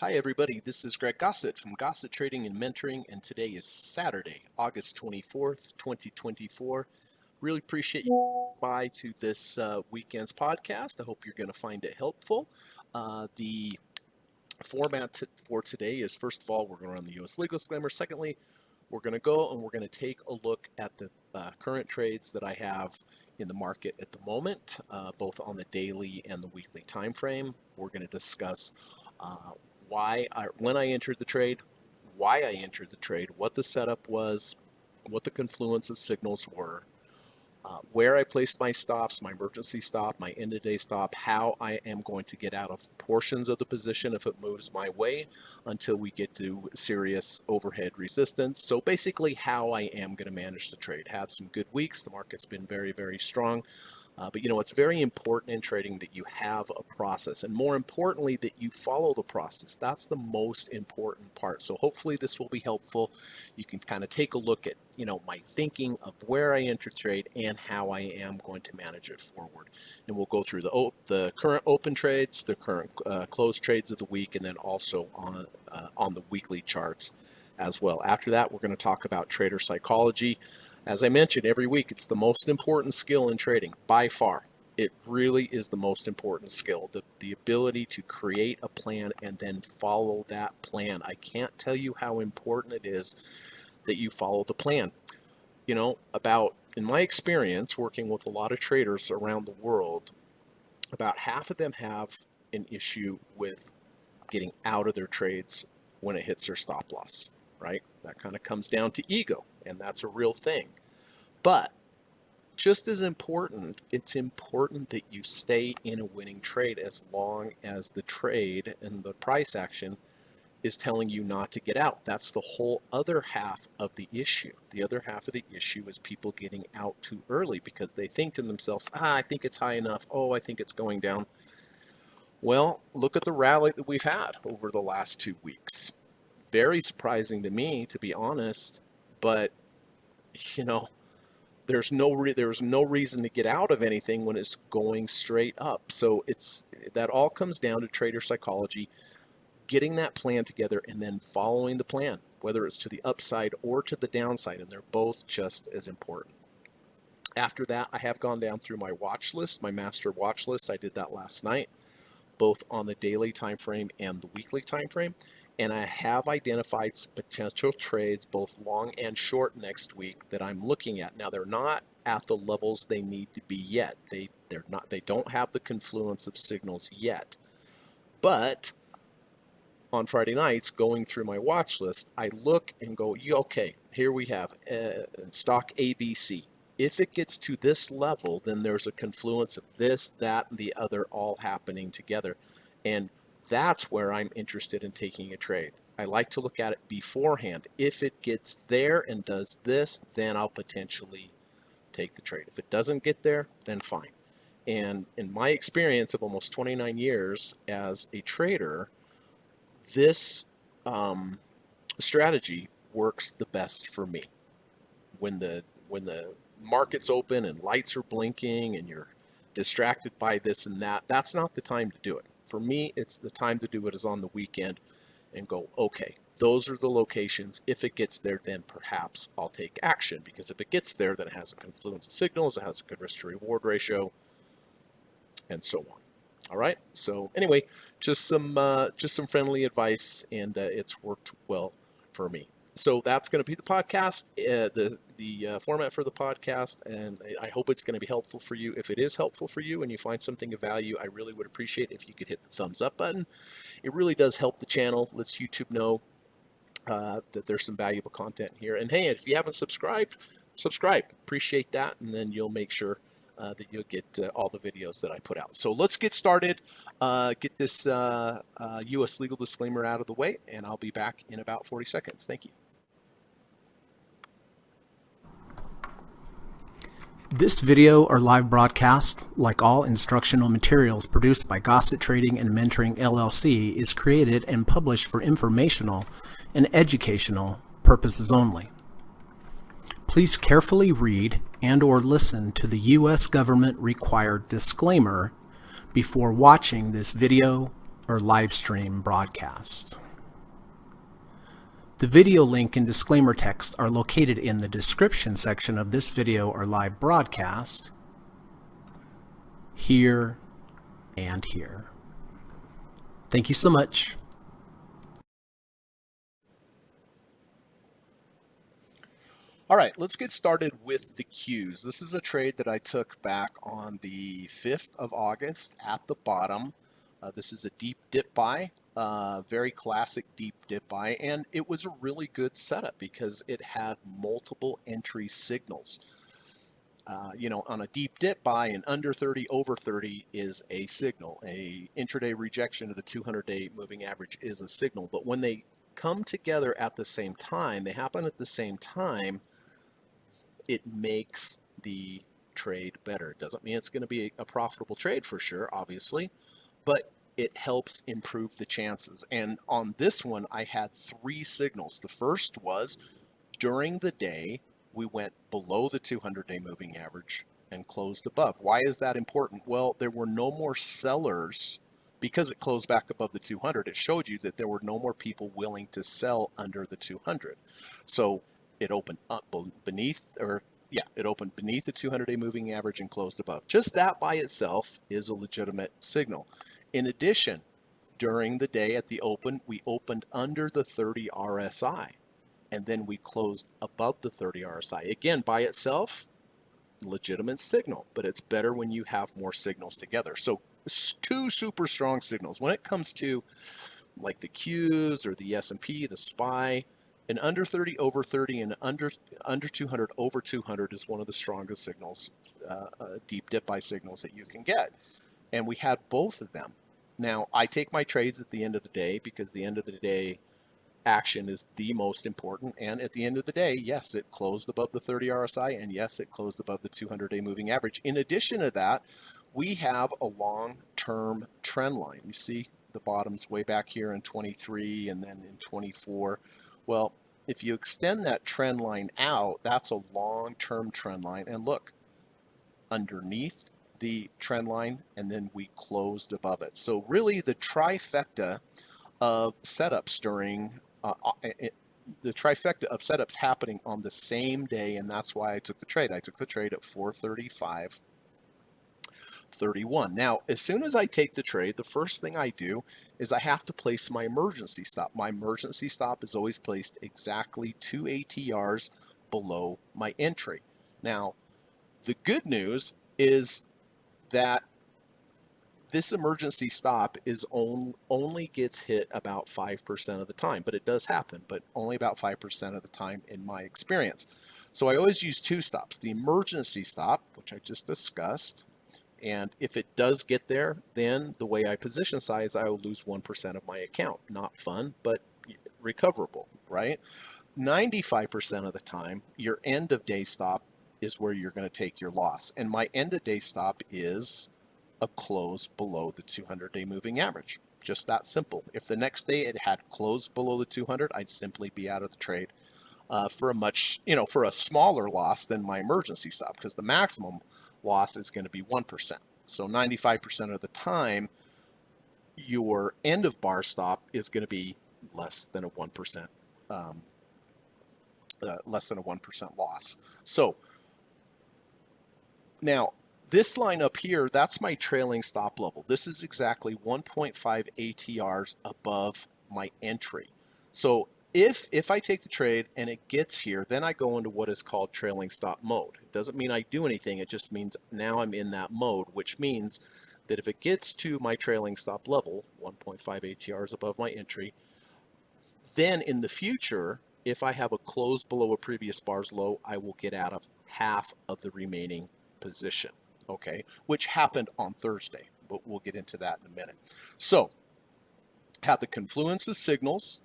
Hi everybody, this is Greg Gossett from Gossett Trading and Mentoring, and today is Saturday, August 24th, 2024. Really appreciate you by to this weekend's podcast. I hope you're going to find it helpful. The format for today is, first of all, we're going to run the U.S. legal disclaimer. Secondly, we're going to go and we're going to take a look at the current trades that I have in the market at the moment, both on the daily and the weekly time frame. We're going to discuss when I entered the trade, why I entered the trade, what the setup was, what the confluence of signals were, where I placed my stops, my emergency stop, my end of day stop, how I am going to get out of portions of the position if it moves my way until we get to serious overhead resistance. So basically how I am going to manage the trade. Had some good weeks. The market's been very, very strong. But it's very important in trading that you have a process, and more importantly, that you follow the process. That's the most important part. So hopefully this will be helpful. You can kind of take a look at, my thinking of where I enter trade and how I am going to manage it forward. And we'll go through the current open trades, the current closed trades of the week, and then also on the weekly charts as well. After that, we're going to talk about trader psychology. As I mentioned, every week, it's the most important skill in trading, by far. It really is the most important skill, the ability to create a plan and then follow that plan. I can't tell you how important it is that you follow the plan. In my experience, working with a lot of traders around the world, about half of them have an issue with getting out of their trades when it hits their stop loss, right? That kind of comes down to ego, and that's a real thing. But just as important, it's important that you stay in a winning trade as long as the trade and the price action is telling you not to get out. That's the whole other half of the issue. The other half of the issue is people getting out too early because they think to themselves, I think it's high enough. Oh, I think it's going down. Well, look at the rally that we've had over the last 2 weeks. Very surprising to me, to be honest, but there's no reason to get out of anything when it's going straight up. So that all comes down to trader psychology, getting that plan together and then following the plan, whether it's to the upside or to the downside, and they're both just as important. After that, I have gone down through my watch list, my master watch list. I did that last night, both on the daily time frame and the weekly time frame. And I have identified some potential trades, both long and short, next week that I'm looking at. Now, they're not at the levels they need to be yet. They don't have the confluence of signals yet. But on Friday nights, going through my watch list, I look and go, okay, here we have stock ABC. If it gets to this level, then there's a confluence of this, that, and the other all happening together. And that's where I'm interested in taking a trade. I like to look at it beforehand. If it gets there and does this, then I'll potentially take the trade. If it doesn't get there, then fine. And in my experience of almost 29 years as a trader, this strategy works the best for me. When the market's open and lights are blinking and you're distracted by this and that, that's not the time to do it. For me, it's the time to do it is on the weekend and go, okay, those are the locations. If it gets there, then perhaps I'll take action, because if it gets there, then it has a confluence of signals, it has a good risk to reward ratio, and so on. All right. So anyway, just some friendly advice, and it's worked well for me. So that's going to be the podcast, the format for the podcast, and I hope it's going to be helpful for you. If it is helpful for you and you find something of value, I really would appreciate if you could hit the thumbs up button. It really does help the channel, lets YouTube know that there's some valuable content here. And hey, if you haven't subscribed, subscribe. Appreciate that, and then you'll make sure that you'll get all the videos that I put out. So let's get started, get this U.S. legal disclaimer out of the way, and I'll be back in about 40 seconds. Thank you. This video or live broadcast, like all instructional materials produced by Gossett Trading and Mentoring LLC, is created and published for informational and educational purposes only. Please carefully read and/or listen to the U.S. government required disclaimer before watching this video or live stream broadcast. The video link and disclaimer text are located in the description section of this video or live broadcast, here and here. Thank you so much. All right, let's get started with the cues. This is a trade that I took back on the 5th of August at the bottom. This is a deep dip buy, very classic deep dip buy, and it was a really good setup because it had multiple entry signals. On a deep dip buy, an under 30, over 30 is a signal. A intraday rejection of the 200-day moving average is a signal. But when they come together at the same time, they happen at the same time, it makes the trade better. It doesn't mean it's going to be a profitable trade for sure, obviously, but it helps improve the chances. And on this one, I had 3 signals. The first was during the day, we went below the 200-day moving average and closed above. Why is that important? Well, there were no more sellers because it closed back above the 200. It showed you that there were no more people willing to sell under the 200. So it opened up beneath, it opened beneath the 200-day moving average and closed above. Just that by itself is a legitimate signal. In addition, during the day at the open, we opened under the 30 RSI. And then we closed above the 30 RSI. Again, by itself, legitimate signal, but it's better when you have more signals together. So 2 super strong signals. When it comes to like the Qs or the S&P, the SPY, an under 30, over 30, and under 200, over 200 is one of the strongest signals, deep dip buy signals that you can get. And we had both of them. Now, I take my trades at the end of the day because the end of the day action is the most important. And at the end of the day, yes, it closed above the 30 RSI, and yes, it closed above the 200-day moving average. In addition to that, we have a long-term trend line. You see the bottoms way back here in 23 and then in 24. Well, if you extend that trend line out, that's a long-term trend line. And look, underneath the trend line, and then we closed above it. So really the trifecta of setups during the trifecta of setups happening on the same day, and that's why I took the trade. I took the trade at 435.31. Now, as soon as I take the trade, the first thing I do is I have to place my emergency stop. My emergency stop is always placed exactly 2 ATRs below my entry. Now, the good news is that this emergency stop is only gets hit about 5% of the time, but it does happen, but only about 5% of the time in my experience. So I always use 2 stops. The emergency stop, which I just discussed, and if it does get there, then the way I position size, I will lose 1% of my account. Not fun, but recoverable, right? 95% of the time, your end of day stop is where you're going to take your loss. And my end of day stop is a close below the 200-day moving average. Just that simple. If the next day it had closed below the 200, I'd simply be out of the trade for a smaller loss than my emergency stop, because the maximum loss is going to be 1%. So 95% of the time, your end of bar stop is going to be less than a 1%, loss. So now, this line up here, that's my trailing stop level. This is exactly 1.5 ATRs above my entry. So if I take the trade and it gets here, then I go into what is called trailing stop mode. It doesn't mean I do anything. It just means now I'm in that mode, which means that if it gets to my trailing stop level, 1.5 ATRs above my entry, then in the future, if I have a close below a previous bar's low, I will get out of half of the remaining position. Okay, which happened on Thursday, but we'll get into that in a minute. So, had the confluence of signals,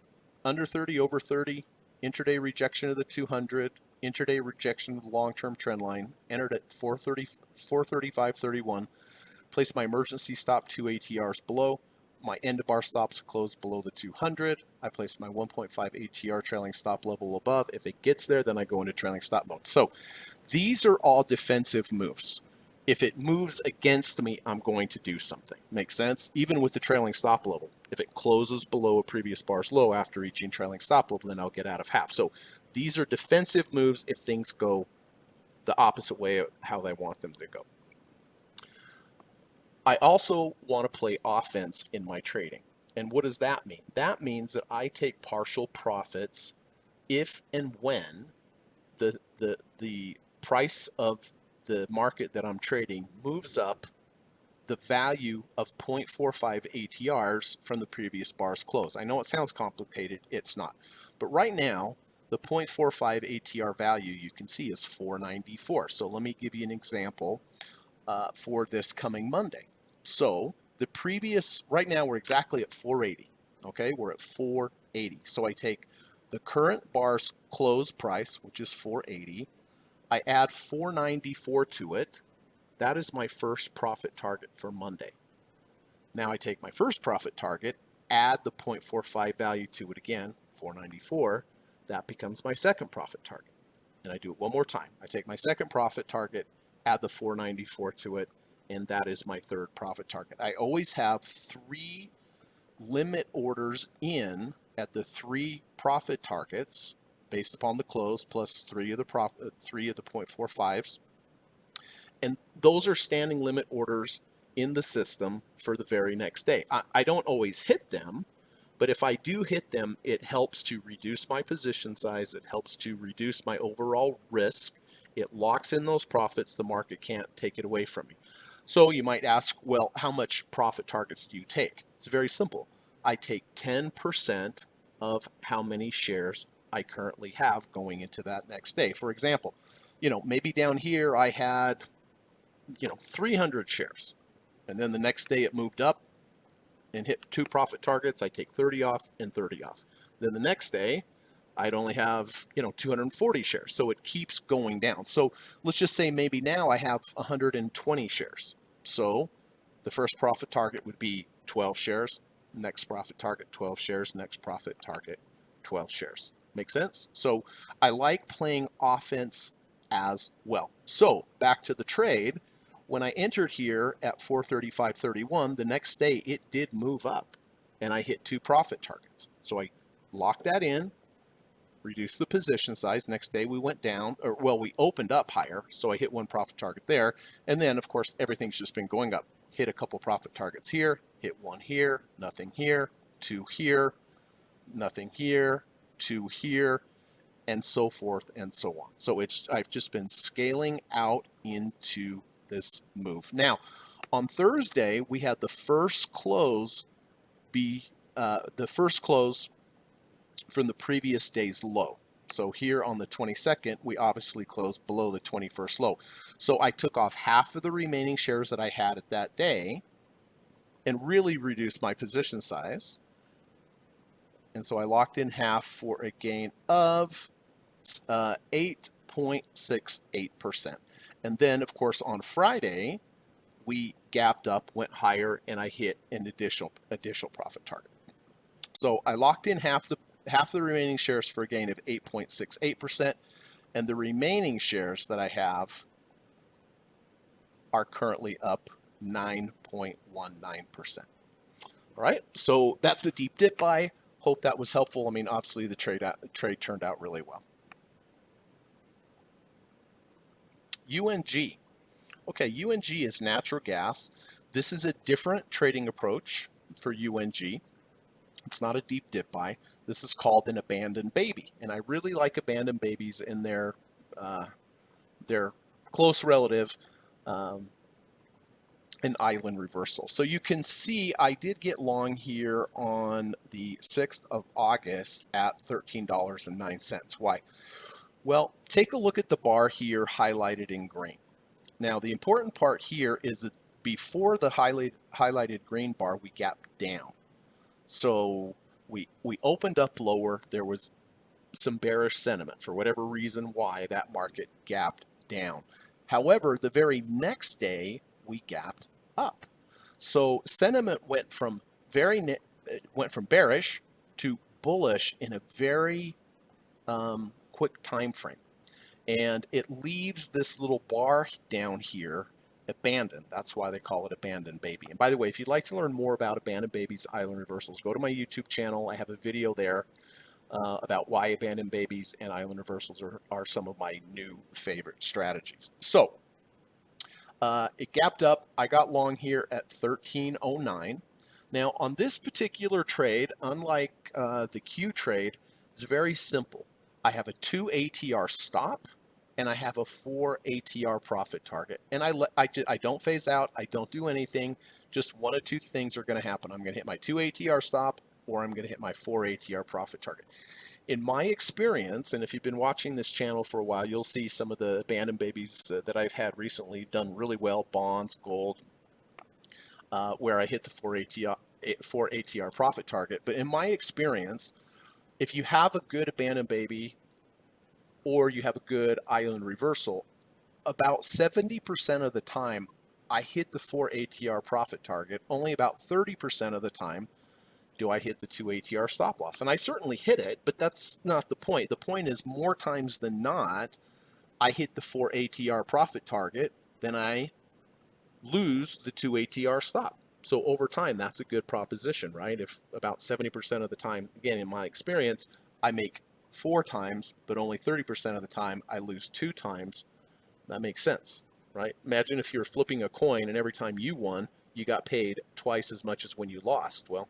under 30, over 30, intraday rejection of the 200, intraday rejection of the long-term trend line, entered at 435.31, placed my emergency stop 2 ATRs below, my end of bar stops closed below the 200, I placed my 1.5 ATR trailing stop level above. If it gets there, then I go into trailing stop mode. So, these are all defensive moves. If it moves against me, I'm going to do something. Makes sense? Even with the trailing stop level. If it closes below a previous bar's low after reaching trailing stop level, then I'll get out of half. So these are defensive moves if things go the opposite way of how they want them to go. I also want to play offense in my trading. And what does that mean? That means that I take partial profits if and when the price of the market that I'm trading moves up the value of 0.45 ATRs from the previous bar's close. I know it sounds complicated, it's not. But right now, the 0.45 ATR value you can see is 494. So let me give you an example for this coming Monday. So the previous, right now we're exactly at 480. Okay, we're at 480. So I take the current bar's close price, which is 480. I add 494 to it. That is my first profit target for Monday. Now I take my first profit target, add the 0.45 value to it again, 494. That becomes my second profit target. And I do it one more time. I take my second profit target, add the 494 to it, and that is my third profit target. I always have 3 limit orders in at the 3 profit targets based upon the close plus 3 of the 0.45s. And those are standing limit orders in the system for the very next day. I don't always hit them, but if I do hit them, it helps to reduce my position size. It helps to reduce my overall risk. It locks in those profits. The market can't take it away from me. So you might ask, well, how much profit targets do you take? It's very simple. I take 10% of how many shares I currently have going into that next day. For example, maybe down here I had 300 shares. And then the next day it moved up and hit 2 profit targets. I take 30 off and 30 off. Then the next day I'd only have, 240 shares. So it keeps going down. So let's just say maybe now I have 120 shares. So the first profit target would be 12 shares. Next profit target, 12 shares. Next profit target, 12 shares. Make sense? So I like playing offense as well. So back to the trade. When I entered here at 435.31, the next day it did move up and I hit 2 profit targets. So I locked that in, reduced the position size. Next day we went down, we opened up higher. So I hit 1 profit target there. And then of course, everything's just been going up. Hit a couple profit targets here, hit 1 here, nothing here, 2 here, nothing here, 2 here, and so forth and so on. So I've just been scaling out into this move. Now, on Thursday, we had the first close from the previous day's low. So here on the 22nd, we obviously closed below the 21st low. So I took off half of the remaining shares that I had at that day and really reduced my position size. And so I locked in half for a gain of 8.68%. And then, of course, on Friday, we gapped up, went higher, and I hit an additional profit target. So I locked in half the remaining shares for a gain of 8.68%, and the remaining shares that I have are currently up 9.19%. All right, so that's a deep dip buy. Hope that was helpful. I mean, obviously the trade turned out really well. UNG. Okay, UNG is natural gas. This is a different trading approach for UNG. It's not a deep dip buy. This is called an abandoned baby, and I really like abandoned babies in their close relative, an island reversal. So you can see I did get long here on the 6th of August at $13.09. Why? Well, take a look at the bar here highlighted in green. Now, the important part here is that before the highlighted green bar, we gapped down. So we opened up lower. There was some bearish sentiment for whatever reason why that market gapped down. However, the very next day, we gapped up. So sentiment went from bearish to bullish in a very quick time frame. And it leaves this little bar down here abandoned. That's why they call it abandoned baby. And by the way, if you'd like to learn more about abandoned babies, island reversals, go to my YouTube channel. I have a video there about why abandoned babies and island reversals are some of my new favorite strategies. So it gapped up. I got long here at 1309. Now on this particular trade, unlike the Q trade, it's very simple. I have a 2 ATR stop and I have a 4 ATR profit target. And I don't phase out. I don't do anything. Just one of two things are going to happen. I'm going to hit my 2 ATR stop or I'm going to hit my 4 ATR profit target. In my experience, and if you've been watching this channel for a while, you'll see some of the abandoned babies that I've had recently done really well, bonds, gold, where I hit the 4 ATR profit target. But in my experience, if you have a good abandoned baby or you have a good island reversal, about 70% of the time I hit the 4 ATR profit target. Only about 30% of the time do I hit the 2 ATR stop loss? And I certainly hit it, but that's not the point. The point is more times than not, I hit the 4 ATR profit target, then I lose the 2 ATR stop. So over time, that's a good proposition, right? If about 70% of the time, again, in my experience, I make 4 times, but only 30% of the time I lose 2 times, that makes sense, right? Imagine if you're flipping a coin and every time you won, you got paid twice as much as when you lost. Well,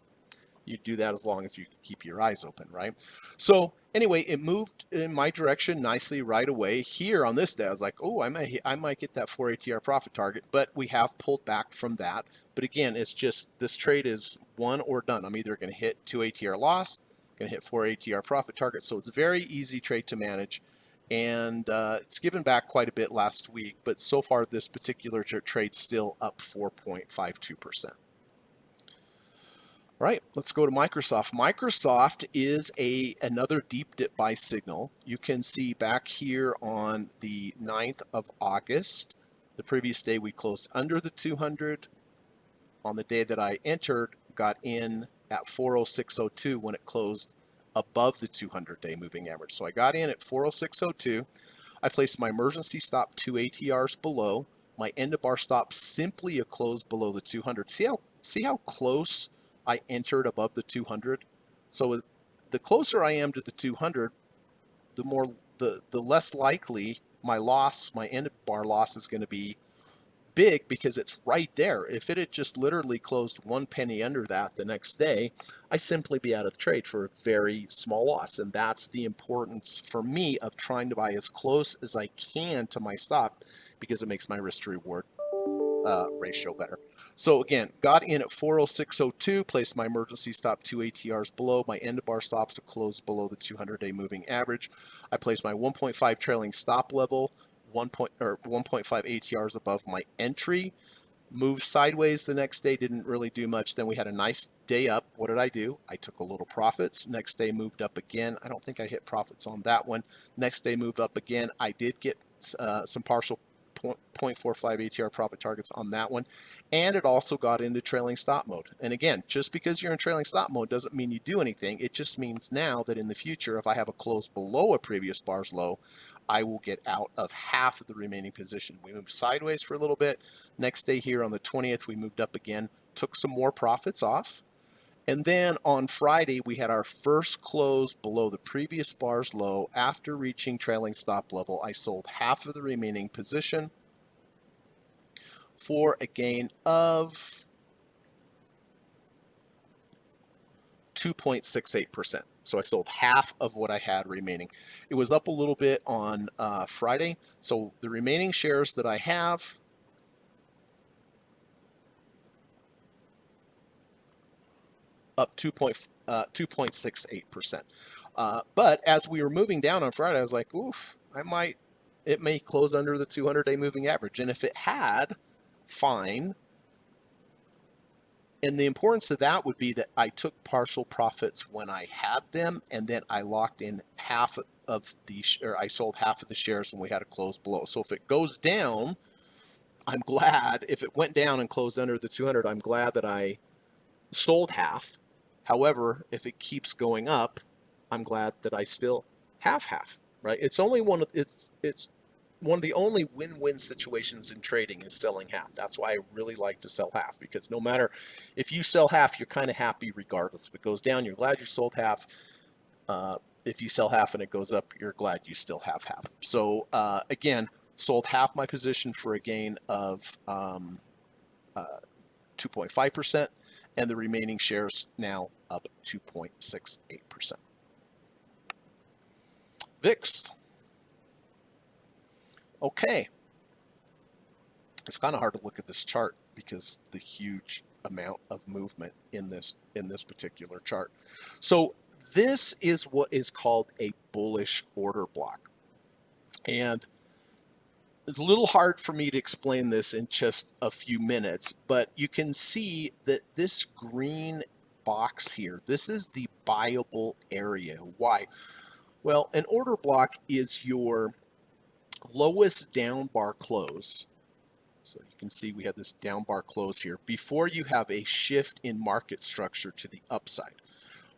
you do that as long as you keep your eyes open, right? So anyway, it moved in my direction nicely right away. Here on this day, I was like, oh, I might get that 4 ATR profit target, but we have pulled back from that. But again, it's just this trade is one or done. I'm either going to hit 2 ATR loss, going to hit 4 ATR profit target. So it's a very easy trade to manage. And it's given back quite a bit last week, but so far this particular trade still up 4.52%. All right, let's go to Microsoft. Microsoft is another deep dip buy signal. You can see back here on the 9th of August, the previous day we closed under the 200. On the day that I entered, got in at 406.02 when it closed above the 200-day moving average. So I got in at 406.02. I placed my emergency stop 2 ATRs below. My end of bar stop simply a close below the 200. See how close I entered above the 200? So the closer I am to the 200, the less likely my loss, my end of bar loss is going to be big because it's right there. If it had just literally closed 1 penny under that the next day, I'd simply be out of the trade for a very small loss. And that's the importance for me of trying to buy as close as I can to my stop because it makes my risk to reward ratio better. So again, got in at 406.02, placed my emergency stop 2 ATRs below. My end of bar stops are closed below the 200-day moving average. I placed my 1.5 trailing stop level, 1.5 ATRs above my entry. Moved sideways the next day, didn't really do much. Then we had a nice day up. What did I do? I took a little profits. Next day moved up again. I don't think I hit profits on that one. Next day moved up again. I did get some partial 0.45 ATR profit targets on that one. And it also got into trailing stop mode. And again, just because you're in trailing stop mode doesn't mean you do anything. It just means now that in the future, if I have a close below a previous bar's low, I will get out of half of the remaining position. We moved sideways for a little bit. Next day here on the 20th, we moved up again, took some more profits off. And then on Friday, we had our first close below the previous bar's low. After reaching trailing stop level, I sold half of the remaining position for a gain of 2.68%. So I sold half of what I had remaining. It was up a little bit on Friday. So the remaining shares that I have, up 2.68%. But as we were moving down on Friday, I was like, oof, it may close under the 200-day moving average. And if it had, fine. And the importance of that would be that I took partial profits when I had them, and then I locked in half of or I sold half of the shares when we had a close below. So if it goes down, I'm glad. If it went down and closed under the 200, I'm glad that I sold half. However, if it keeps going up, I'm glad that I still have half, right? It's only one of it's one of the only win-win situations in trading is selling half. That's why I really like to sell half, because no matter if you sell half, you're kind of happy regardless. If it goes down, you're glad you sold half. Uh, if you sell half and it goes up, you're glad you still have half. So again, sold half my position for a gain of uh, 2.5%, and the remaining shares now up 2.68%. VIX. Okay, it's kind of hard to look at this chart because the huge amount of movement in this particular chart. So this is what is called a bullish order block, and it's a little hard for me to explain this in just a few minutes, but you can see that this green box here, this is the buyable area. Why? Well, an order block is your lowest down bar close. So you can see we have this down bar close here before you have a shift in market structure to the upside.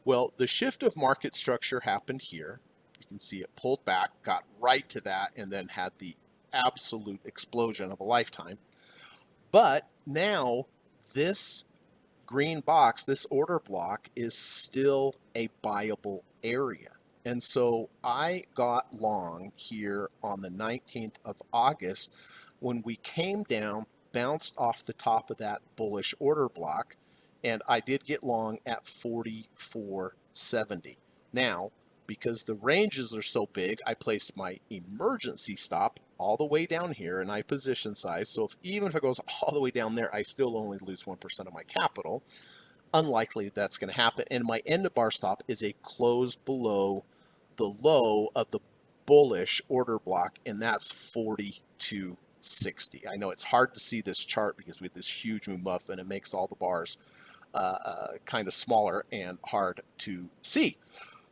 Well, the shift of market structure happened here. You can see it pulled back, got right to that, and then had the absolute explosion of a lifetime. But now this green box, this order block, is still a buyable area. And so I got long here on the 19th of August when we came down, bounced off the top of that bullish order block, and I did get long at 44.70. Now, because the ranges are so big, I placed my emergency stop all the way down here, and I position size. So even if it goes all the way down there, I still only lose 1% of my capital. Unlikely that's going to happen. And my end of bar stop is a close below the low of the bullish order block, and that's 42.60. I know it's hard to see this chart because we have this huge move up, and it makes all the bars kind of smaller and hard to see.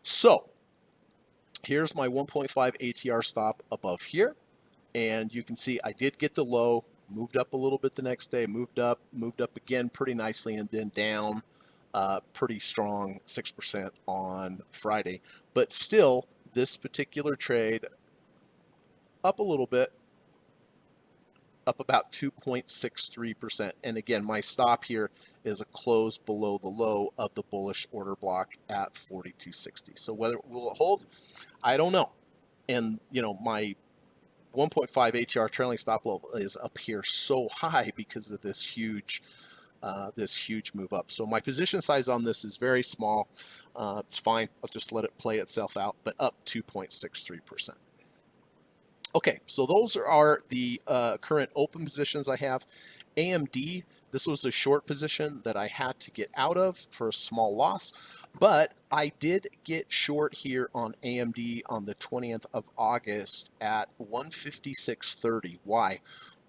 So here's my 1.5 ATR stop above here, and you can see I did get the low, moved up a little bit the next day, moved up again pretty nicely, and then down pretty strong 6% on Friday. But still, this particular trade up a little bit, up about 2.63%. And again, my stop here is a close below the low of the bullish order block at 42.60. So whether will it hold, I don't know. And my 1.5 ATR trailing stop level is up here so high because of this huge move up. So my position size on this is very small. It's fine. I'll just let it play itself out, but up 2.63%. Okay, so those are the current open positions I have. AMD, this was a short position that I had to get out of for a small loss, but I did get short here on AMD on the 20th of August at 156.30. Why?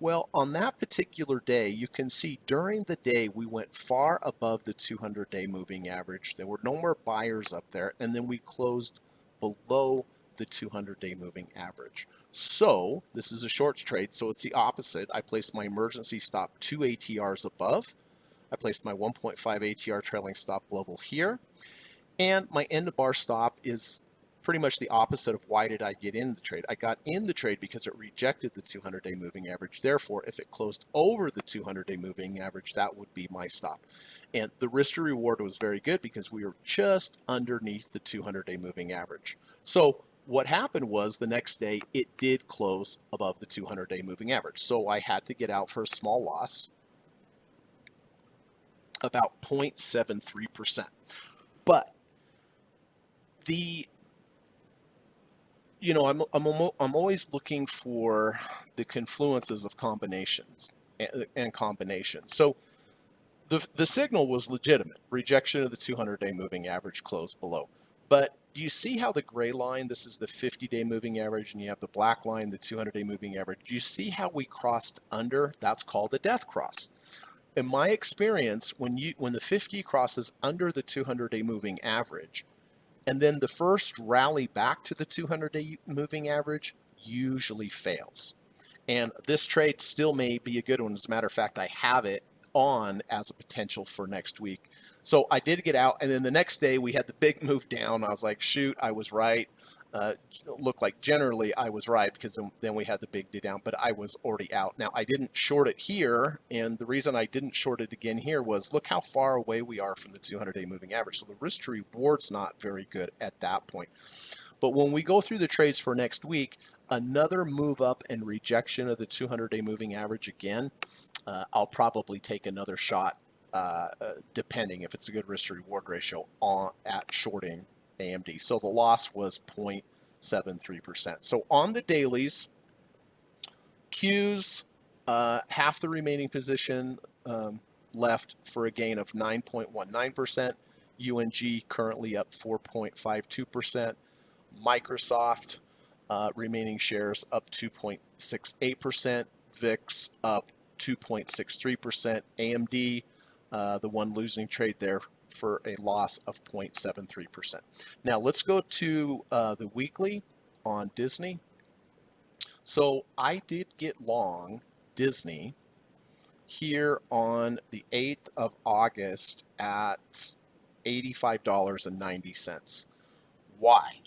Well, on that particular day, you can see during the day we went far above the 200-day moving average. There were no more buyers up there, and then we closed below the 200-day moving average. So this is a shorts trade, so it's the opposite. I placed my emergency stop 2 ATRs above. I placed my 1.5 ATR trailing stop level here. And my end of bar stop is pretty much the opposite of why did I get in the trade. I got in the trade because it rejected the 200-day moving average. Therefore, if it closed over the 200-day moving average, that would be my stop. And the risk to reward was very good because we were just underneath the 200-day moving average. So what happened was the next day it did close above the 200-day moving average. So I had to get out for a small loss, about 0.73%. But I'm always looking for the confluences of combinations and combinations. So the signal was legitimate, rejection of the 200-day moving average closed below. But do you see how the gray line, this is the 50-day moving average, and you have the black line, the 200-day moving average. Do you see how we crossed under? That's called a death cross. In my experience, when the 50 crosses under the 200-day moving average, and then the first rally back to the 200-day moving average usually fails. And this trade still may be a good one. As a matter of fact, I have it on as a potential for next week. So I did get out, and then the next day we had the big move down. I was like, shoot, I was right. looked like generally I was right because then we had the big day down, but I was already out. Now I didn't short it here, and the reason I didn't short it again here was look how far away we are from the 200-day moving average. So the risk to reward's not very good at that point. But when we go through the trades for next week, another move up and rejection of the 200-day moving average again, I'll probably take another shot, depending if it's a good risk to reward ratio at shorting AMD. So the loss was 0.73%. So on the dailies, Qs, half the remaining position left for a gain of 9.19%. UNG currently up 4.52%. Microsoft remaining shares up 2.68%. VIX up 2.63%. AMD, the one losing trade there, for a loss of 0.73%. Now let's go to the weekly on Disney. So I did get long Disney here on the 8th of August at $85.90. Why?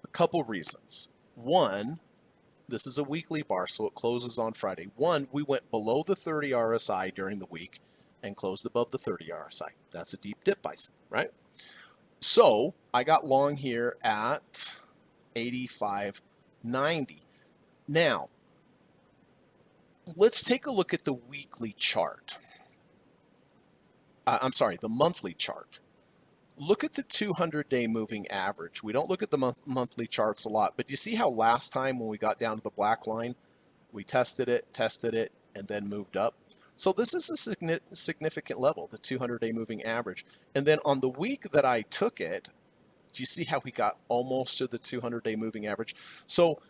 A couple reasons. One, this is a weekly bar, so it closes on Friday. One, we went below the 30 RSI during the week and closed above the 30 RSI. That's a deep dip bison, right? So I got long here at 85.90. Now, let's take a look at the weekly chart. I'm sorry, the monthly chart. Look at the 200-day moving average. We don't look at the monthly charts a lot, but you see how last time when we got down to the black line, we tested it, and then moved up? So this is a significant level, the 200-day moving average. And then on the week that I took it, do you see how we got almost to the 200-day moving average? So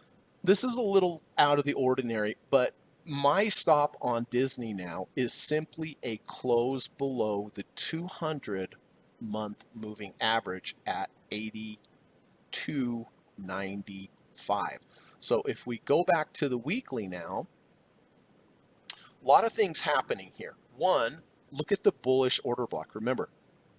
this is a little out of the ordinary, but my stop on Disney now is simply a close below the 200-month moving average at 82.95. So if we go back to the weekly now, a lot of things happening here. One, look at the bullish order block. Remember,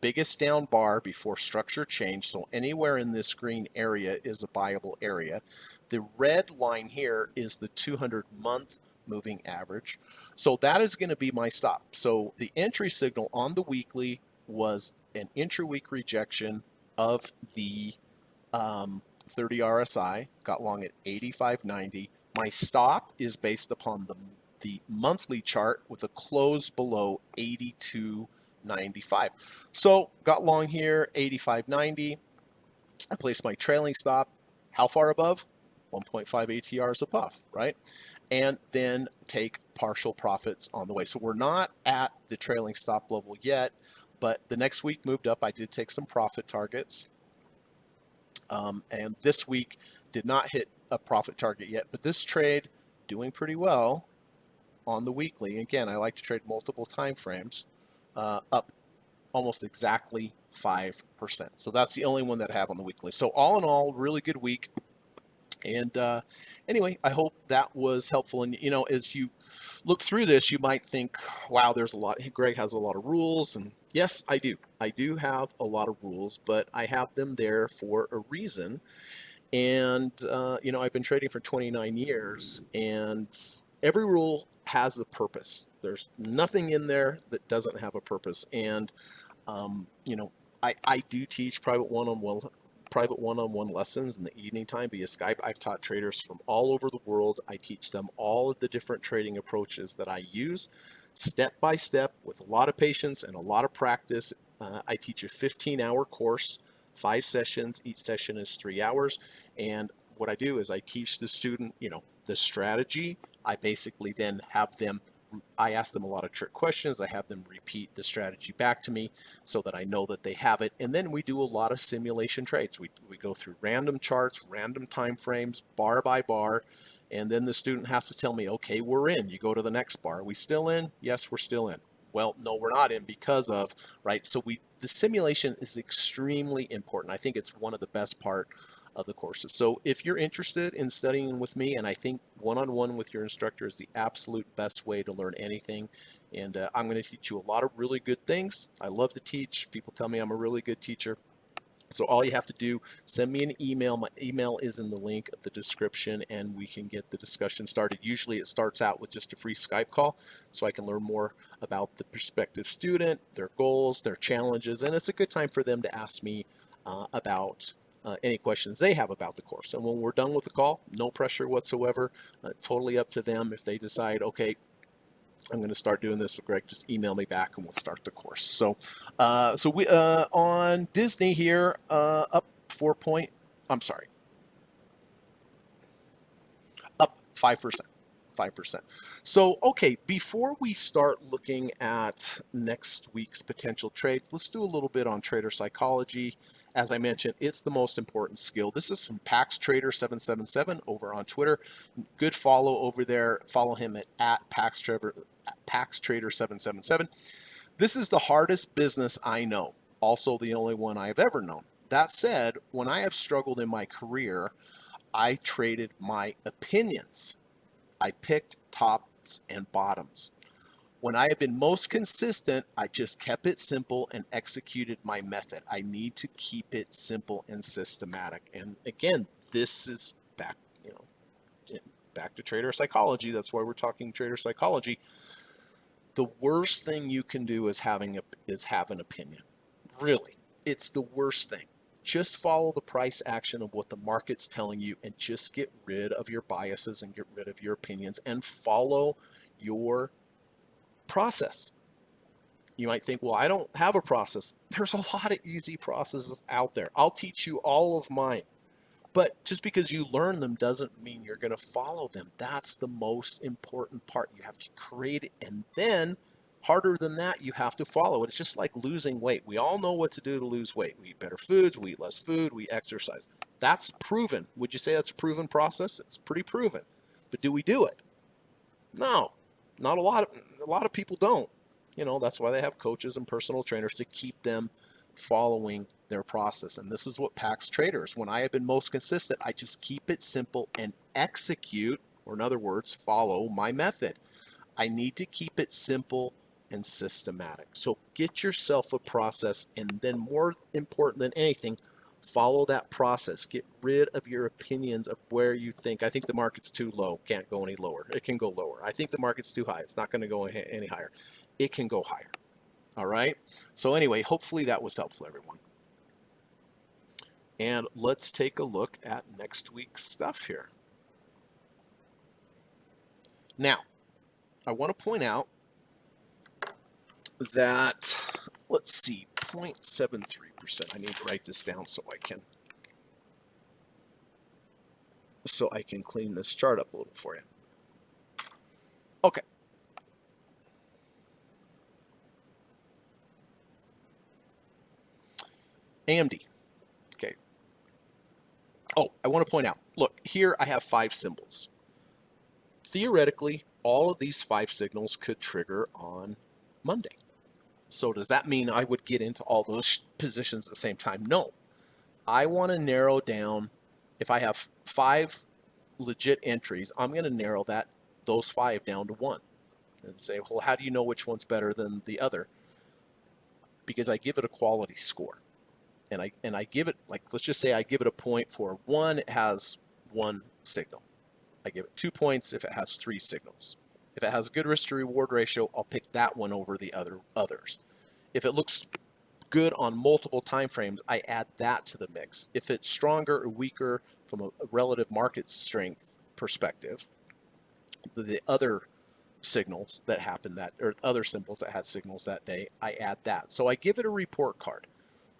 biggest down bar before structure change, so anywhere in this green area is a buyable area. The red line here is the 200-month moving average. So that is going to be my stop. So the entry signal on the weekly was an intra-week rejection of the 30 RSI, got long at 85.90. My stop is based upon the monthly chart with a close below 82.95. So got long here, 85.90. I placed my trailing stop. How far above? 1.5 ATRs above, right? And then take partial profits on the way. So we're not at the trailing stop level yet, but the next week moved up. I did take some profit targets. And this week did not hit a profit target yet, but this trade doing pretty well on the weekly. Again, I like to trade multiple time frames, up almost exactly 5%. So that's the only one that I have on the weekly. So all in all, really good week. And anyway, I hope that was helpful. And, you know, as you look through this, you might think, wow, there's a lot. Greg has a lot of rules. And yes, I do. I do have a lot of rules, but I have them there for a reason. And, you know, I've been trading for 29 years, and every rule has a purpose. There's nothing in there that doesn't have a purpose. And, you know, I do teach private one-on-one lessons in the evening time via Skype. I've taught traders from all over the world. I teach them all of the different trading approaches that I use, step by step, with a lot of patience and a lot of practice. I teach a 15-hour course, 5 sessions. Each session is 3 hours. And what I do is I teach the student, you know, the strategy. I basically then have them, I ask them a lot of trick questions. I have them repeat the strategy back to me so that I know that they have it. And then we do a lot of simulation trades. We go through random charts, random time frames, bar by bar. And then the student has to tell me, okay, we're in. You go to the next bar. Are we still in? Yes, we're still in. Well, no, we're not in because of, right? So the simulation is extremely important. I think it's one of the best part of the courses. So if you're interested in studying with me, and I think one-on-one with your instructor is the absolute best way to learn anything, and I'm going to teach you a lot of really good things. I love to teach. People tell me I'm a really good teacher. So all you have to do, send me an email. My email is in the link of the description, and we can get the discussion started. Usually it starts out with just a free Skype call so I can learn more about the prospective student, their goals, their challenges, and it's a good time for them to ask me about any questions they have about the course. And when we're done with the call, no pressure whatsoever, totally up to them. If they decide, okay, I'm going to start doing this with Greg, just email me back and we'll start the course. So we on Disney here, up 4 point. I'm sorry, up 5%. 5%. So, okay, before we start looking at next week's potential trades, let's do a little bit on trader psychology. As I mentioned, it's the most important skill. This is from Pax Trader 777 over on Twitter. Good follow over there. Follow him at Pax Trader 777. This is the hardest business I know, also the only one I've ever known. That said, when I have struggled in my career, I traded my opinions. I picked tops and bottoms. When I have been most consistent, I just kept it simple and executed my method. I need to keep it simple and systematic. And again, this is back, back to trader psychology. That's why we're talking trader psychology. The worst thing you can do is have an opinion. Really, it's the worst thing. Just follow the price action of what the market's telling you and just get rid of your biases and get rid of your opinions and follow your process. You might think, well, I don't have a process. There's a lot of easy processes out there. I'll teach you all of mine. But just because you learn them doesn't mean you're going to follow them. That's the most important part. You have to create it, and then harder than that, you have to follow it. It's just like losing weight. We all know what to do to lose weight. We eat better foods, we eat less food, we exercise. That's proven. Would you say that's a proven process? It's pretty proven. But do we do it? No. Not a lot of people don't. That's why they have coaches and personal trainers to keep them following their process. And this is what Pax Traders, when I have been most consistent, I just keep it simple and execute, or in other words, follow my method. I need to keep it simple and systematic. So get yourself a process, and then more important than anything, follow that process. Get rid of your opinions of where you think, I think the market's too low, can't go any lower. It can go lower. I think the market's too high, it's not going to go any higher. It can go higher. All right. So anyway, hopefully that was helpful, everyone. And let's take a look at next week's stuff here. Now, I want to point out that, let's see, 0.73%. I need to write this down so I can clean this chart up a little for you. Okay. AMD. Okay. Oh, I want to point out, look, here I have 5 symbols. Theoretically, all of these 5 signals could trigger on Monday. So does that mean I would get into all those positions at the same time? No. I want to narrow down, if I have 5 legit entries, I'm going to narrow those 5 down to 1 and say, well, how do you know which one's better than the other? Because I give it a quality score. And I give it, like, let's just say I give it a point for 1, it has 1 signal. I give it 2 points if it has 3 signals. If it has a good risk to reward ratio, I'll pick that one over the others. If it looks good on multiple time frames, I add that to the mix. If it's stronger or weaker from a relative market strength perspective, the other signals that happened or other symbols that had signals that day, I add that. So I give it a report card.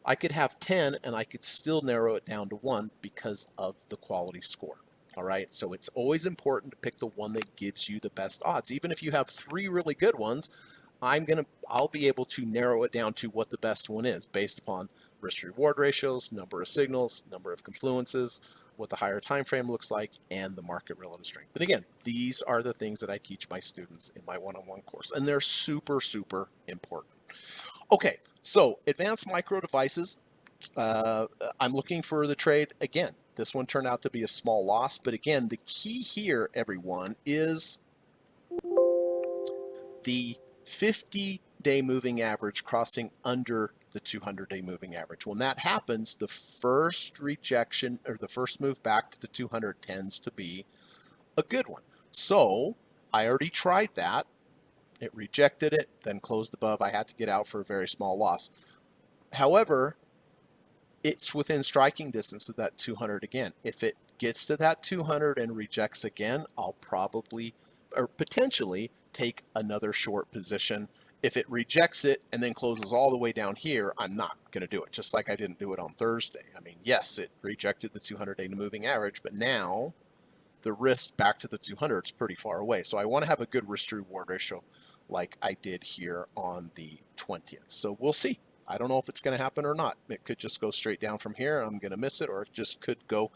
I could have 10 and I could still narrow it down to 1 because of the quality score. All right, so it's always important to pick the one that gives you the best odds. Even if you have 3 really good ones, I'll be able to narrow it down to what the best one is based upon risk reward ratios, number of signals, number of confluences, what the higher time frame looks like, and the market relative strength. But again, these are the things that I teach my students in my one-on-one course, and they're super, super important. Okay, so advanced micro devices. I'm looking for the trade again. This one turned out to be a small loss, but again, the key here, everyone, is the 50-day moving average crossing under the 200-day moving average. When that happens, the first rejection or the first move back to the 200 tends to be a good one. So I already tried that. It rejected it, then closed above. I had to get out for a very small loss. However, it's within striking distance of that 200 again. If it gets to that 200 and rejects again, I'll probably or potentially take another short position. If it rejects it and then closes all the way down here, I'm not going to do it, just like I didn't do it on Thursday. I mean, yes, it rejected the 200-day moving average, but now the risk back to the 200 is pretty far away. So I want to have a good risk to reward ratio like I did here on the 20th. So we'll see. I don't know if it's going to happen or not. It could just go straight down from here. I'm going to miss it, or it just could go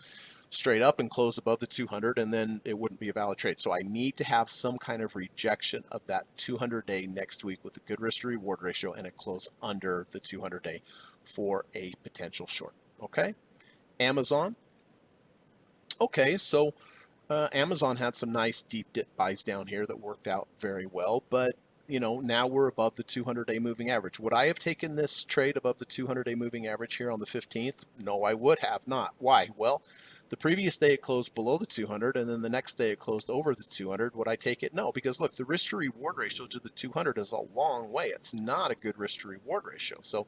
straight up and close above the 200, and then it wouldn't be a valid trade. So I need to have some kind of rejection of that 200-day next week with a good risk to reward ratio and a close under the 200-day for a potential short. Okay. Amazon. Okay, so Amazon had some nice deep dip buys down here that worked out very well, but now we're above the 200-day moving average. Would I have taken this trade above the 200-day moving average here on the 15th? No, I would have not. Why? Well, the previous day it closed below the 200, and then the next day it closed over the 200. Would I take it? No, because look, the risk to reward ratio to the 200 is a long way. It's not a good risk to reward ratio. So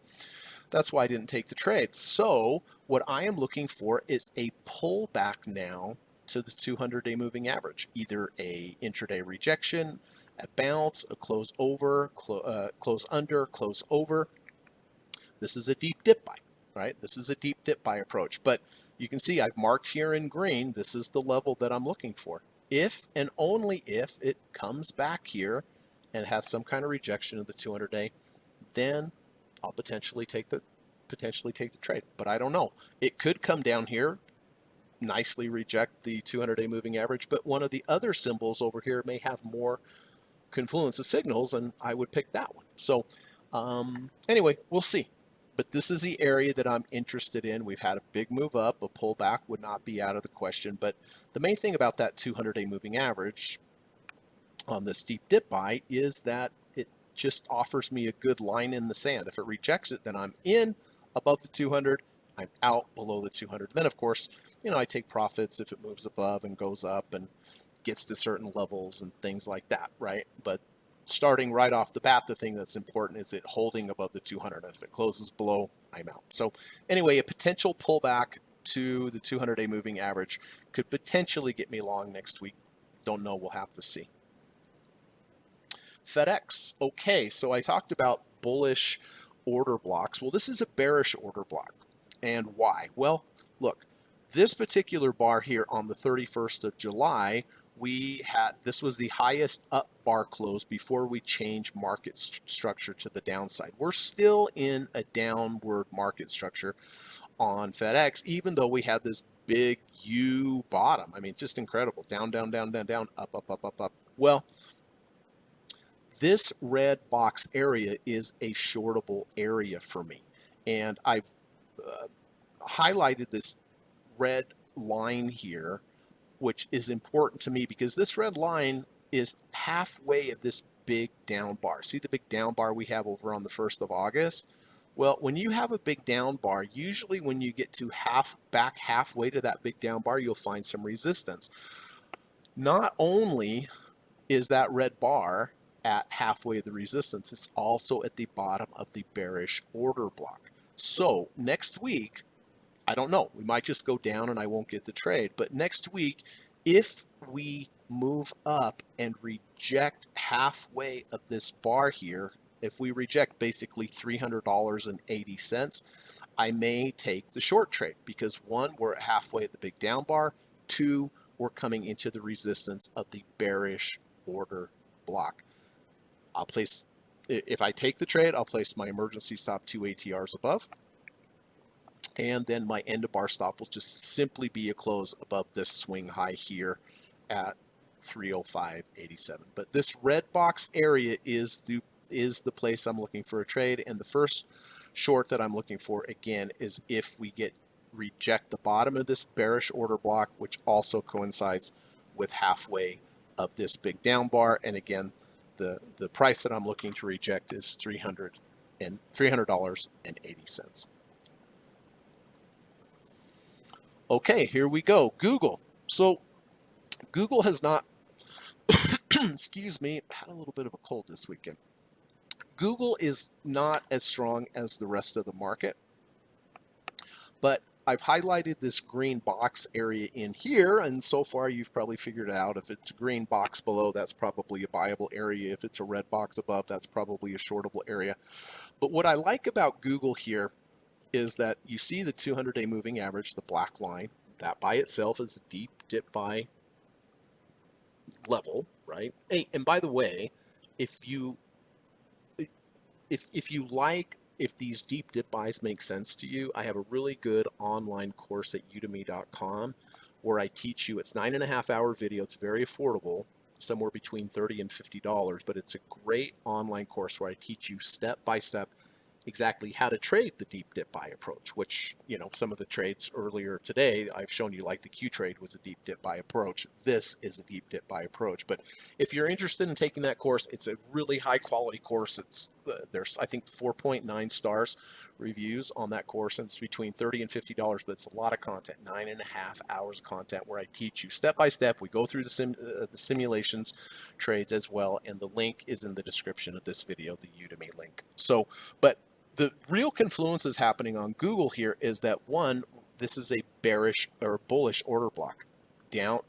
that's why I didn't take the trade. So what I am looking for is a pullback now to the 200-day moving average, either a intraday rejection, a bounce, a close over, close under, close over. This is a deep dip buy, right? This is a deep dip buy approach. But you can see I've marked here in green. This is the level that I'm looking for. If and only if it comes back here and has some kind of rejection of the 200-day, then I'll potentially take the trade. But I don't know. It could come down here, nicely reject the 200-day moving average, but one of the other symbols over here may have more confluence of signals, and I would pick that one. So anyway, we'll see. But this is the area that I'm interested in. We've had a big move up. A pullback would not be out of the question. But the main thing about that 200-day moving average on this deep dip buy is that it just offers me a good line in the sand. If it rejects it, then I'm in above the 200. I'm out below the 200. Then, of course, I take profits if it moves above and goes up and gets to certain levels and things like that, right? But starting right off the bat, the thing that's important is it holding above the 200. If it closes below, I'm out. So anyway, a potential pullback to the 200-day moving average could potentially get me long next week. Don't know. We'll have to see. FedEx. Okay, so I talked about bullish order blocks. Well, this is a bearish order block. And why? Well, look, this particular bar here on the 31st of July, this was the highest up bar close before we change market structure to the downside. We're still in a downward market structure on FedEx, even though we had this big U bottom. I mean, just incredible. Down, down, down, down, down, up, up, up, up, up. Well, this red box area is a shortable area for me. And I've highlighted this red line here, which is important to me because this red line is halfway of this big down bar. See the big down bar we have over on the 1st of August? Well, when you have a big down bar, usually when you get to back halfway to that big down bar, you'll find some resistance. Not only is that red bar at halfway of the resistance, it's also at the bottom of the bearish order block. So next week, I don't know, we might just go down and I won't get the trade. But next week, if we move up and reject halfway of this bar here, if we reject basically $300.80, I may take the short trade because one, we're at halfway at the big down bar. Two, we're coming into the resistance of the bearish order block. If I take the trade, I'll place my emergency stop 2 ATRs above. And then my end of bar stop will just simply be a close above this swing high here at 305.87. But this red box area is the place I'm looking for a trade. And the first short that I'm looking for, again, is if we reject the bottom of this bearish order block, which also coincides with halfway of this big down bar. And again, the price that I'm looking to reject is $300.80. $300.80. Okay, here we go. Google. So Google has not, excuse me, had a little bit of a cold this weekend. Google is not as strong as the rest of the market, but I've highlighted this green box area in here, and so far you've probably figured out if it's a green box below, that's probably a buyable area. If it's a red box above, that's probably a shortable area. But what I like about Google here is that you see the 200-day moving average, the black line. That by itself is a deep dip buy level, right? Hey, and by the way, if you you like, if these deep dip buys make sense to you, I have a really good online course at udemy.com where I teach you. It's 9.5 hour video. It's very affordable, somewhere between $30 and $50, but it's a great online course where I teach you step by step exactly how to trade the deep dip buy approach, which, you know, some of the trades earlier today, I've shown you, like the Q trade was a deep dip buy approach. This is a deep dip buy approach. But if you're interested in taking that course, it's a really high quality course. It's there's, I think, 4.9 stars reviews on that course, and it's between $30 and $50, but it's a lot of content, 9.5 hours of content where I teach you step by step. We go through the simulations trades as well, and the link is in the description of this video, the Udemy link. So, but the real confluence is happening on Google here is that, one, this is a bearish or bullish order block. Down,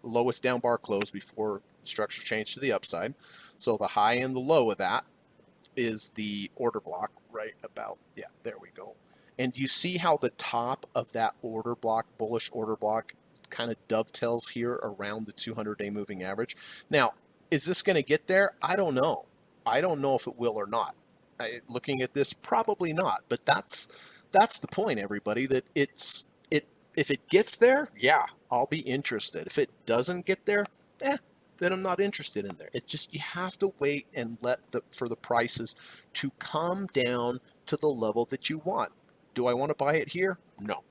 lowest down bar close before structure change to the upside. So the high and the low of that is the order block right about, yeah, there we go. And you see how the top of that order block, bullish order block, kind of dovetails here around the 200-day moving average. Now, is this going to get there? I don't know. I don't know if it will or not. Looking at this, probably not. But that's the point, everybody. That if it gets there, yeah, I'll be interested. If it doesn't get there, then I'm not interested in there. It's just, you have to wait and for the prices to come down to the level that you want. Do I want to buy it here? No.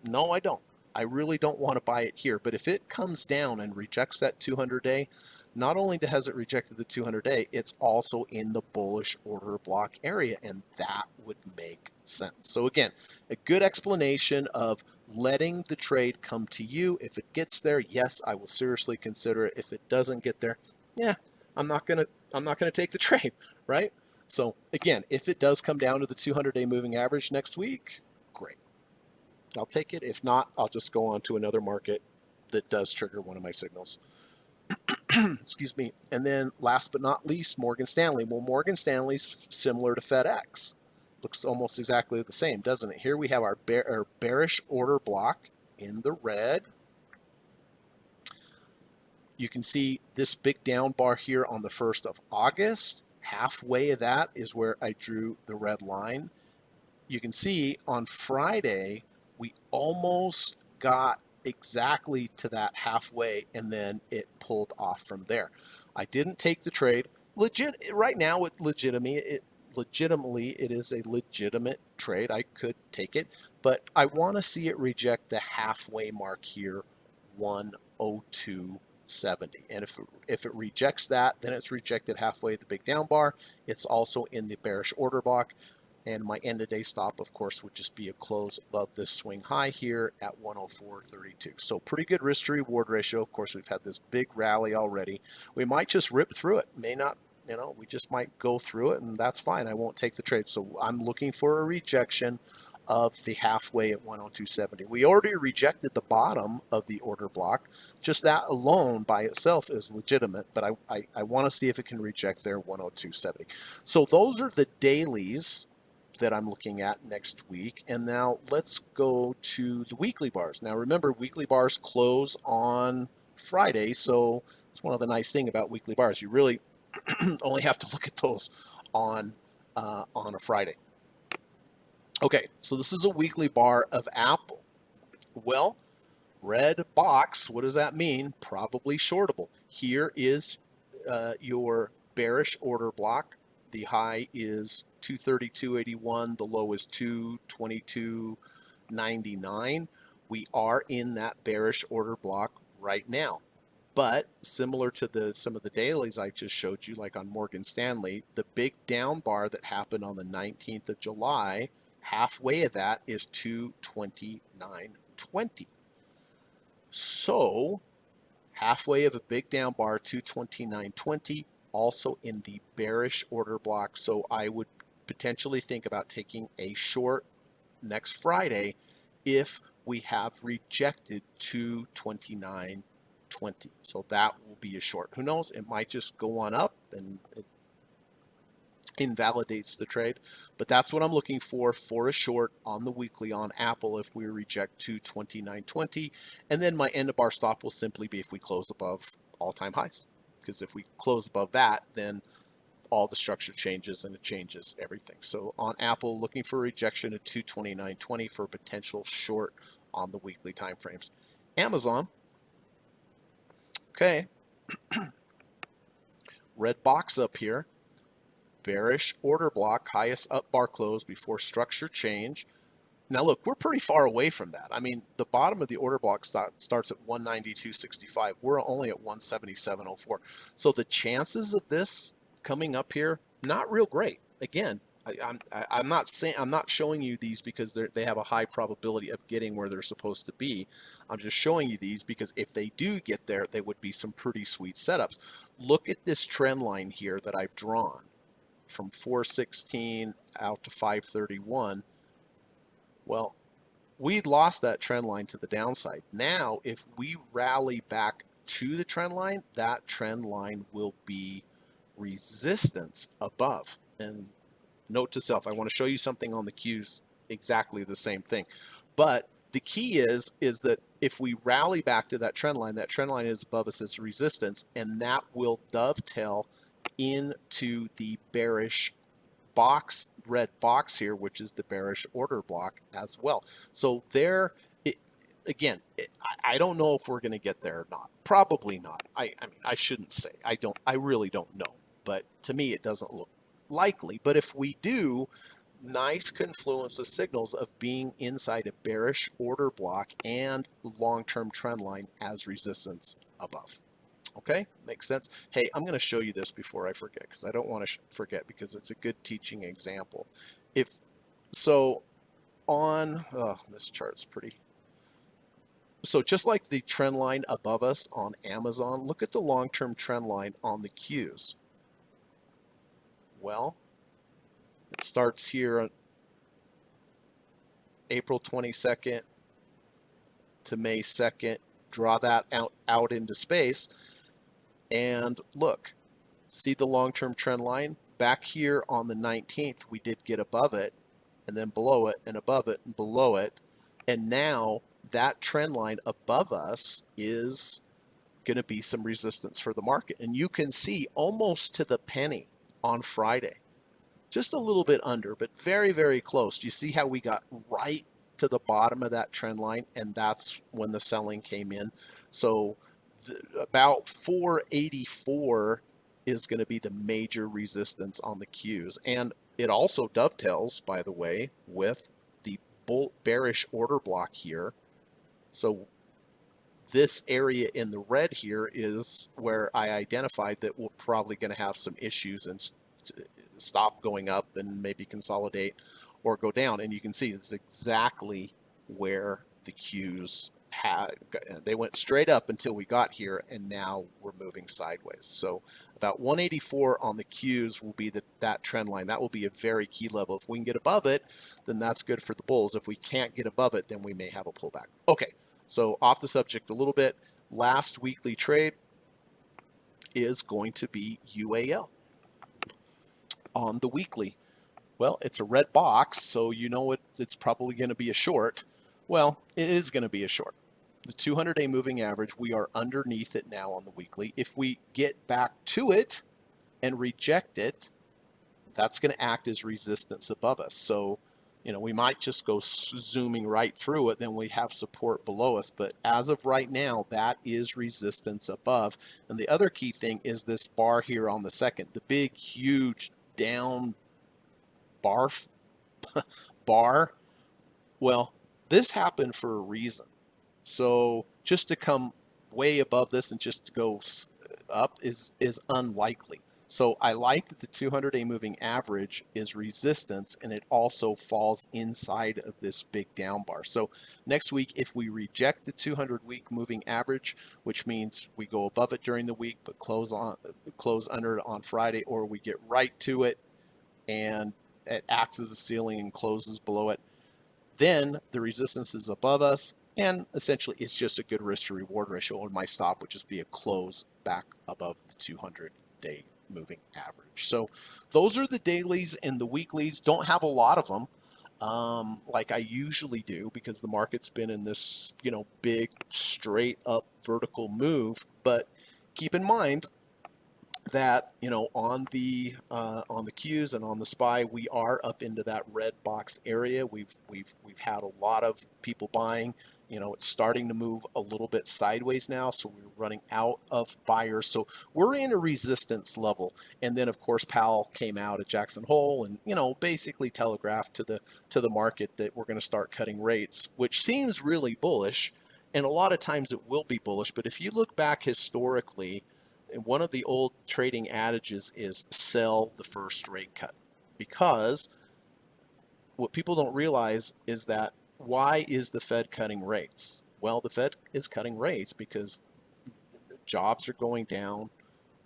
No, I don't. I really don't want to buy it here. But if it comes down and rejects that 200-day, not only has it rejected the 200-day, it's also in the bullish order block area, and that would make sense. So again, a good explanation of letting the trade come to you. If it gets there, yes, I will seriously consider it. If it doesn't get there, yeah, I'm not gonna take the trade, right? So again, if it does come down to the 200-day moving average next week, great. I'll take it. If not, I'll just go on to another market that does trigger one of my signals. Excuse me. And then last but not least, Morgan Stanley. Well, Morgan Stanley's similar to FedEx. Looks almost exactly the same, doesn't it? Here we have our bearish order block in the red. You can see this big down bar here on the 1st of August. Halfway of that is where I drew the red line. You can see on Friday, we almost got exactly to that halfway, and then it pulled off from there. I didn't take the trade. Right now, legitimately, it is a legitimate trade. I could take it, but I want to see it reject the halfway mark here, 102.70. And if it rejects that, then it's rejected halfway at the big down bar. It's also in the bearish order block. And my end of day stop, of course, would just be a close above this swing high here at 104.32. So pretty good risk to reward ratio. Of course, we've had this big rally already. We might just rip through it. May not, we just might go through it, and that's fine. I won't take the trade. So I'm looking for a rejection of the halfway at 102.70. We already rejected the bottom of the order block. Just that alone by itself is legitimate, but I want to see if it can reject their 102.70. So those are the dailies that I'm looking at next week. And now let's go to the weekly bars. Now remember, weekly bars close on Friday, so it's one of the nice things about weekly bars. You really only have to look at those on a Friday. Okay, so this is a weekly bar of Apple. Well, red box, what does that mean? Probably shortable. Here is your bearish order block. The high is 232.81. The low is 222.99. We are in that bearish order block right now. But similar to some of the dailies I just showed you, like on Morgan Stanley, the big down bar that happened on the 19th of July, halfway of that is 229.20. So halfway of a big down bar, 229.20, also in the bearish order block. So I would potentially think about taking a short next Friday if we have rejected 229.20. So that will be a short. Who knows? It might just go on up and it invalidates the trade. But that's what I'm looking for a short on the weekly on Apple if we reject 229.20. And then my end of bar stop will simply be if we close above all-time highs. Because if we close above that, then all the structure changes and it changes everything. So on Apple, looking for rejection at 229.20 for a potential short on the weekly time frames. Amazon, okay, red box up here, bearish order block, highest up bar close before structure change. Now look, we're pretty far away from that. I mean, the bottom of the order block starts at 192.65. We're only at 177.04. So the chances of this coming up here, not real great. Again, I'm not saying, I'm not showing you these because they have a high probability of getting where they're supposed to be. I'm just showing you these because if they do get there, they would be some pretty sweet setups. Look at this trend line here that I've drawn from 416 out to 531. Well, we lost that trend line to the downside. Now, if we rally back to the trend line, that trend line will be resistance above. And note to self, I want to show you something on the Qs, exactly the same thing. But the key is that if we rally back to that trend line is above us as resistance, and that will dovetail into the bearish box, red box here, which is the bearish order block as well. So there, again, I don't know if we're going to get there or not. Probably not. I mean, I shouldn't say. I really don't know. But to me, it doesn't look likely. But if we do, nice confluence of signals of being inside a bearish order block and long-term trend line as resistance above. Okay, makes sense. Hey, I'm going to show you this before I forget because I don't want to forget because it's a good teaching example. If so, on this chart's pretty. So just like the trend line above us on Amazon, look at the long-term trend line on the Qs. Well, it starts here on April 22nd to May 2nd. Draw that out into space, and look. See the long-term trend line? Back here on the 19th, we did get above it, and then below it, and above it, and below it. And now that trend line above us is going to be some resistance for the market. And you can see almost to the penny on Friday. Just a little bit under, but very, very close. You see how we got right to the bottom of that trend line, and that's when the selling came in. So about 484 is going to be the major resistance on the Qs. And it also dovetails, by the way, with the bearish order block here. So this area in the red here is where I identified that we're probably going to have some issues and stop going up and maybe consolidate or go down. And you can see it's exactly where the Qs had. They went straight up until we got here, and now we're moving sideways. So about 184 on the Qs will be that trend line. That will be a very key level. If we can get above it, then that's good for the bulls. If we can't get above it, then we may have a pullback. Okay, so off the subject a little bit. Last weekly trade is going to be UAL on the weekly. Well, it's a red box, so you know it's probably going to be a short. Well, it is going to be a short. The 200-day moving average, we are underneath it now on the weekly. If we get back to it and reject it, that's going to act as resistance above us. So, you know, we might just go zooming right through it, then we have support below us. But as of right now, that is resistance above. And the other key thing is this bar here on the second, the big, huge down bar. Well, this happened for a reason. So just to come way above this and just to go up is unlikely. So I like that the 200-day moving average is resistance, and it also falls inside of this big down bar. So next week, if we reject the 200-week moving average, which means we go above it during the week but close under it on Friday, or we get right to it and it acts as a ceiling and closes below it, then the resistance is above us, and essentially it's just a good risk to reward ratio, and my stop would just be a close back above the 200-day moving average. So those are the dailies, and the weeklies don't have a lot of them like I usually do, because the market's been in this, big straight up vertical move. But keep in mind that on the Qs and on the SPY, we are up into that red box area. We've had a lot of people buying. It's starting to move a little bit sideways now, so we're running out of buyers. So we're in a resistance level. And then of course Powell came out at Jackson Hole and basically telegraphed to the market that we're going to start cutting rates, which seems really bullish. And a lot of times it will be bullish, but if you look back historically, one of the old trading adages is sell the first rate cut, because what people don't realize is that why is the Fed cutting rates? Well, the Fed is cutting rates because jobs are going down,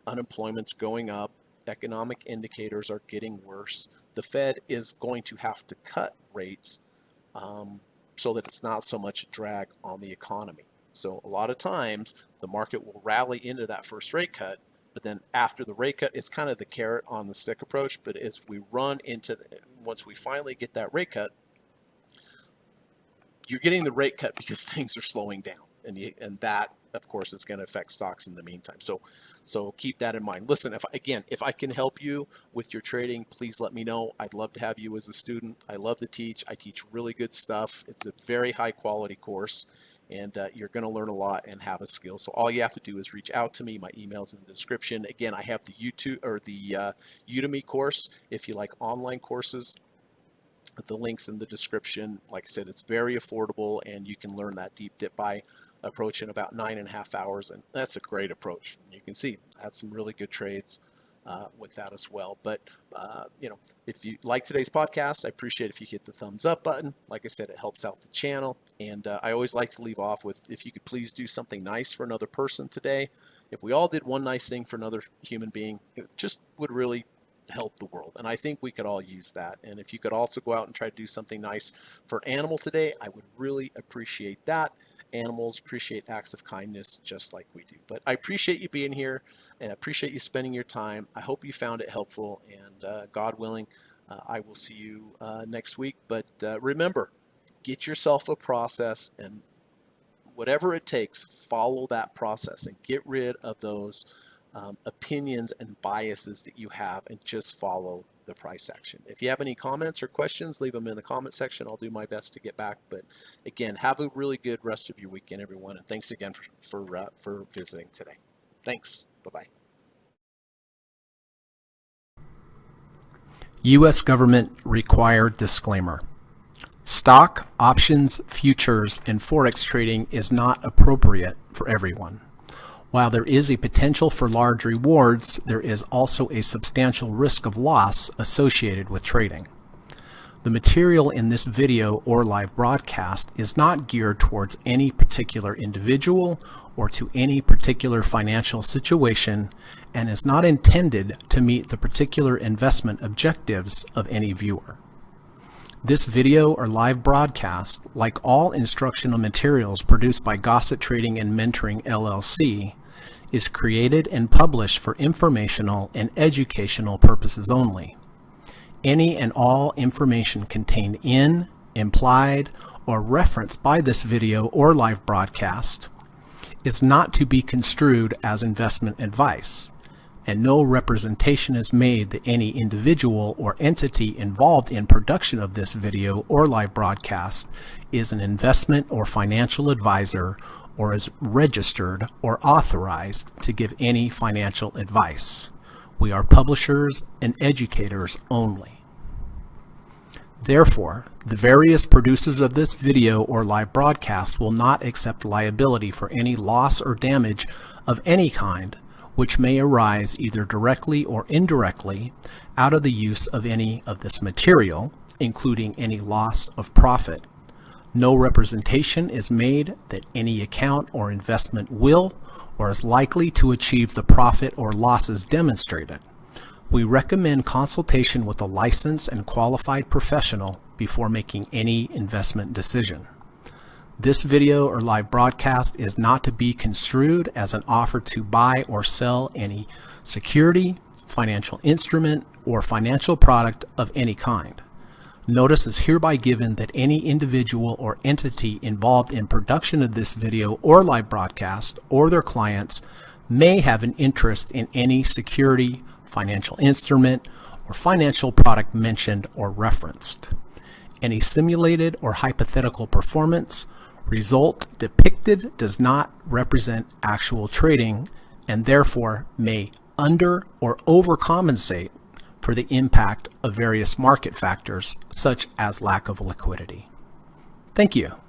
unemployment's going up, economic indicators are getting worse. The Fed is going to have to cut rates so that it's not so much a drag on the economy. So a lot of times the market will rally into that first rate cut, but then after the rate cut, it's kind of the carrot on the stick approach. But as we run into, once we finally get that rate cut, you're getting the rate cut because things are slowing down, and that of course is going to affect stocks in the meantime. So keep that in mind. Listen, if I can help you with your trading, please let me know. I'd love to have you as a student. I love to teach. I teach really good stuff. It's a very high quality course, and you're going to learn a lot and have a skill. So all you have to do is reach out to me. My email's in the description. Again, I have the YouTube or the Udemy course. If you like online courses, the link's in the description. Like I said, it's very affordable, and you can learn that deep dip buy approach in about 9.5 hours, and that's a great approach. You can see I had some really good trades with that as well. But if you like today's podcast, I appreciate if you hit the thumbs up button. Like I said, it helps out the channel, and I always like to leave off with, if you could please do something nice for another person today. If we all did one nice thing for another human being, it just would really help the world, and I think we could all use that. And if you could also go out and try to do something nice for an animal today, I would really appreciate that. Animals appreciate acts of kindness just like we do. But I appreciate you being here, and I appreciate you spending your time. I hope you found it helpful, and God willing, I will see you next week. But remember, get yourself a process, and whatever it takes, follow that process and get rid of those opinions and biases that you have, and just follow the price action. If you have any comments or questions, leave them in the comment section. I'll do my best to get back. But again, have a really good rest of your weekend, everyone, and thanks again for visiting today. Thanks. Bye-bye. U.S. government required disclaimer. Stock, options, futures, and forex trading is not appropriate for everyone. While there is a potential for large rewards, there is also a substantial risk of loss associated with trading. The material in this video or live broadcast is not geared towards any particular individual or to any particular financial situation, and is not intended to meet the particular investment objectives of any viewer. This video or live broadcast, like all instructional materials produced by Gossett Trading and Mentoring LLC, is created and published for informational and educational purposes only. Any and all information contained in, implied, or referenced by this video or live broadcast is not to be construed as investment advice, and no representation is made that any individual or entity involved in production of this video or live broadcast is an investment or financial advisor, or is registered or authorized to give any financial advice. We are publishers and educators only. Therefore, the various producers of this video or live broadcast will not accept liability for any loss or damage of any kind which may arise either directly or indirectly out of the use of any of this material, including any loss of profit. No representation is made that any account or investment will or is likely to achieve the profit or losses demonstrated. We recommend consultation with a licensed and qualified professional before making any investment decision. This video or live broadcast is not to be construed as an offer to buy or sell any security, financial instrument, or financial product of any kind. Notice is hereby given that any individual or entity involved in production of this video or live broadcast or their clients may have an interest in any security, financial instrument, or financial product mentioned or referenced. Any simulated or hypothetical performance result depicted does not represent actual trading and therefore may under or overcompensate for the impact of various market factors such as lack of liquidity. Thank you.